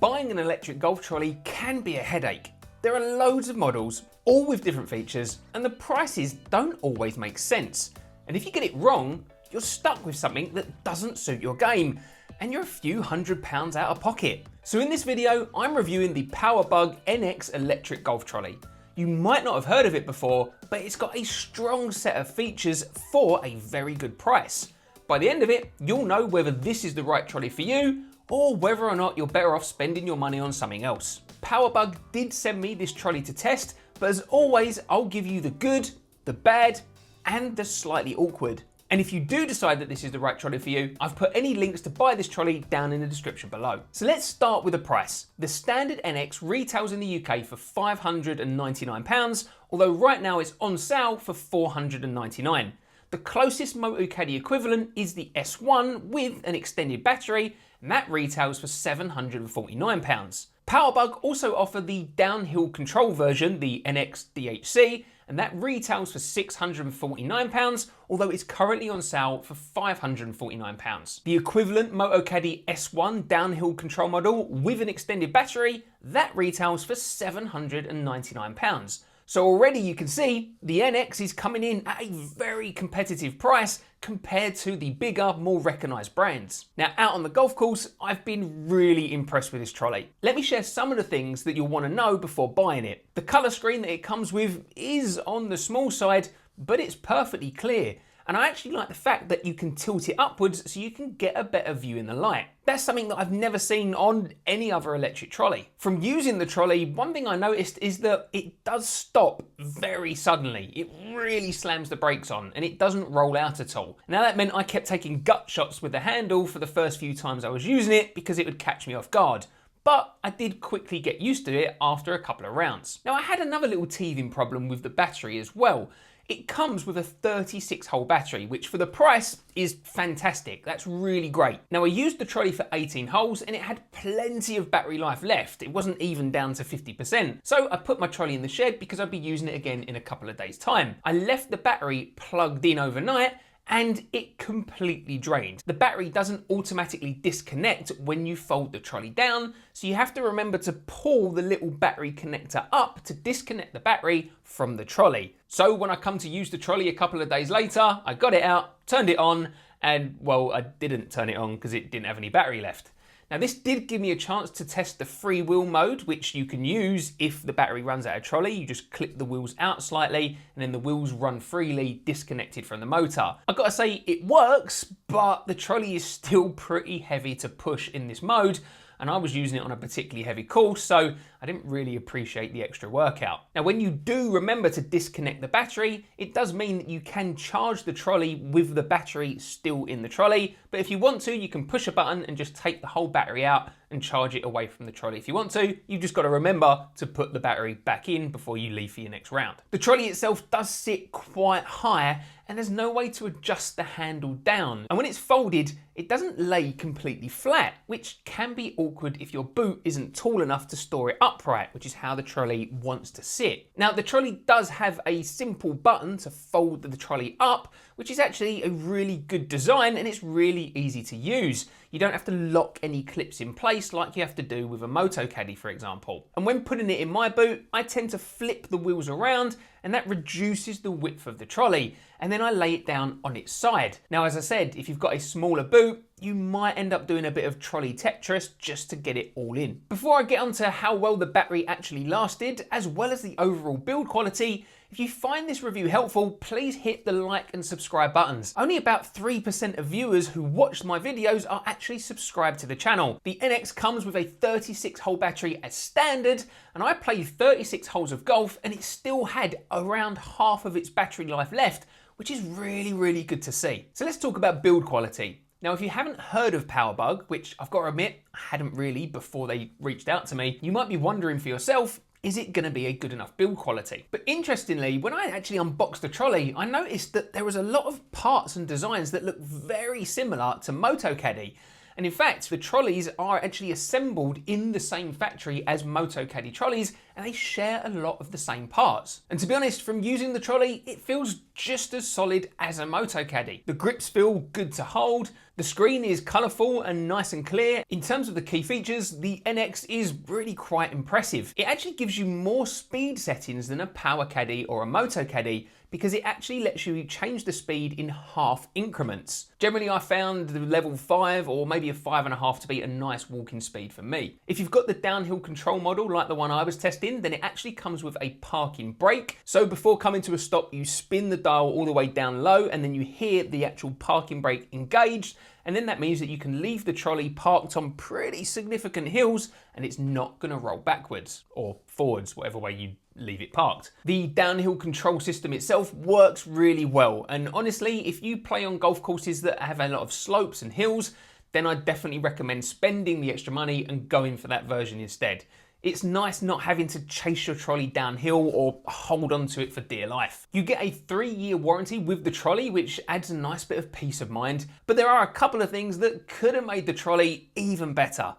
buying an electric golf trolley can be a headache. There are loads of models, all with different features, and the prices don't always make sense. And if you get it wrong, you're stuck with something that doesn't suit your game, and you're a few £100s out of pocket. So in this video, I'm reviewing the Powerbug NX electric golf trolley. You might not have heard of it before, but it's got a strong set of features for a very good price. By the end of it, you'll know whether this is the right trolley for you, or whether or not you're better off spending your money on something else. Powerbug did send me this trolley to test, but as always, I'll give you the good, the bad, and the slightly awkward. And if you do decide that this is the right trolley for you, I've put any links to buy this trolley down in the description below. So let's start with the price. The standard NX retails in the UK for £599, although right now it's on sale for £499. The closest Motocaddy equivalent is the S1 with an extended battery, and that retails for £749. Powerbug also offer the downhill control version, the NX DHC, and that retails for £649, although it's currently on sale for £549. The equivalent Motocaddy S1 downhill control model with an extended battery, that retails for £799. So already you can see the NX is coming in at a very competitive price compared to the bigger, more recognised brands. Now out on the golf course, I've been really impressed with this trolley. Let me share some of the things that you'll want to know before buying it. The colour screen that it comes with is on the small side, but it's perfectly clear. And I actually like the fact that you can tilt it upwards so you can get a better view in the light. That's something that I've never seen on any other electric trolley. From using the trolley, one thing I noticed is that it does stop very suddenly. It really slams the brakes on and it doesn't roll out at all. Now that meant I kept taking gut shots with the handle for the first few times I was using it because it would catch me off guard. But I did quickly get used to it after a couple of rounds. Now I had another little teething problem with the battery as well. It comes with a 36-hole battery, which for the price is fantastic. That's really great. Now I used the trolley for 18 holes and it had plenty of battery life left. It wasn't even down to 50%. So I put my trolley in the shed because I'd be using it again in a couple of days' time. I left the battery plugged in overnight and it completely drained. The battery doesn't automatically disconnect when you fold the trolley down, so you have to remember to pull the little battery connector up to disconnect the battery from the trolley. So when I come to use the trolley a couple of days later, I got it out, turned it on, and well, I didn't turn it on because it didn't have any battery left. Now this did give me a chance to test the free wheel mode, which you can use if the battery runs out of trolley. You just clip the wheels out slightly and then the wheels run freely, disconnected from the motor. I've got to say it works, but the trolley is still pretty heavy to push in this mode. And I was using it on a particularly heavy course, so I didn't really appreciate the extra workout. Now, when you do remember to disconnect the battery, it does mean that you can charge the trolley with the battery still in the trolley, but if you want to, you can push a button and just take the whole battery out and charge it away from the trolley. If you want to, you've just got to remember to put the battery back in before you leave for your next round. The trolley itself does sit quite high and there's no way to adjust the handle down. And when it's folded, it doesn't lay completely flat, which can be awkward if your boot isn't tall enough to store it upright, which is how the trolley wants to sit. Now, the trolley does have a simple button to fold the trolley up, which is actually a really good design and it's really easy to use. You don't have to lock any clips in place like you have to do with a Motocaddy, for example. And when putting it in my boot, I tend to flip the wheels around and that reduces the width of the trolley. And then I lay it down on its side. Now, as I said, if you've got a smaller boot, you might end up doing a bit of trolley Tetris just to get it all in. Before I get onto how well the battery actually lasted, as well as the overall build quality, if you find this review helpful, please hit the like and subscribe buttons. Only about 3% of viewers who watch my videos are actually subscribed to the channel. The NX comes with a 36-hole battery as standard, and I played 36 holes of golf and it still had around half of its battery life left, which is really good to see. So let's talk about build quality. Now, if you haven't heard of Powerbug, which I've got to admit, I hadn't really before they reached out to me, you might be wondering for yourself, is it going to be a good enough build quality? But interestingly, when I actually unboxed the trolley, I noticed that there was a lot of parts and designs that look very similar to Motocaddy. And in fact, the trolleys are actually assembled in the same factory as Motocaddy trolleys, and they share a lot of the same parts. And to be honest, from using the trolley, it feels just as solid as a Motocaddy. The grips feel good to hold, The screen is colourful and nice and clear. In terms of the key features, the NX is really quite impressive. It actually gives you more speed settings than a Powercaddy or a Motocaddy because it actually lets you change the speed in half increments. Generally, I found the level 5 or maybe a 5.5 to be a nice walking speed for me. If you've got the downhill control model like the one I was testing, then it actually comes with a parking brake. So before coming to a stop, you spin the dial all the way down low and then you hear the actual parking brake engaged. And then that means that you can leave the trolley parked on pretty significant hills and it's not going to roll backwards or forwards, whatever way you leave it parked. The downhill control system itself works really well, and honestly, if you play on golf courses that have a lot of slopes and hills, then I definitely recommend spending the extra money and going for that version instead. It's nice not having to chase your trolley downhill or hold onto it for dear life. You get a 3-year warranty with the trolley, which adds a nice bit of peace of mind, but there are a couple of things that could have made the trolley even better.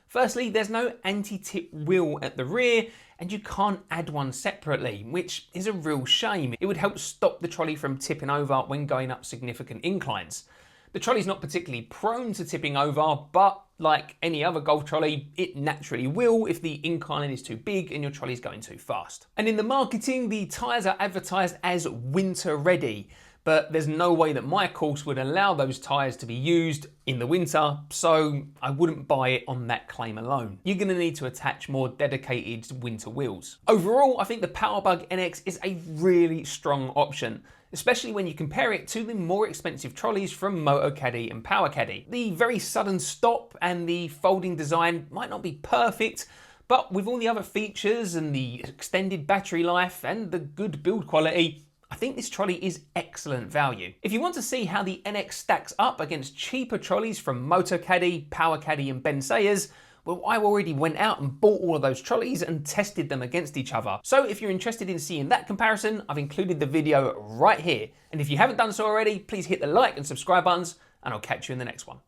Firstly, there's no anti-tip wheel at the rear, and you can't add one separately, which is a real shame. It would help stop the trolley from tipping over when going up significant inclines. The trolley's not particularly prone to tipping over, but like any other golf trolley, it naturally will if the incline is too big and your trolley's going too fast. And in the marketing, the tyres are advertised as winter ready, but there's no way that my course would allow those tyres to be used in the winter, so I wouldn't buy it on that claim alone. You're going to need to attach more dedicated winter wheels. Overall, I think the Powerbug NX is a really strong option, especially when you compare it to the more expensive trolleys from Motocaddy and Powercaddy. The very sudden stop and the folding design might not be perfect, but with all the other features and the extended battery life and the good build quality, I think this trolley is excellent value. If you want to see how the NX stacks up against cheaper trolleys from Motocaddy, Powercaddy and Ben Sayers, well, I already went out and bought all of those trolleys and tested them against each other. So if you're interested in seeing that comparison, I've included the video right here. And if you haven't done so already, please hit the like and subscribe buttons, and I'll catch you in the next one.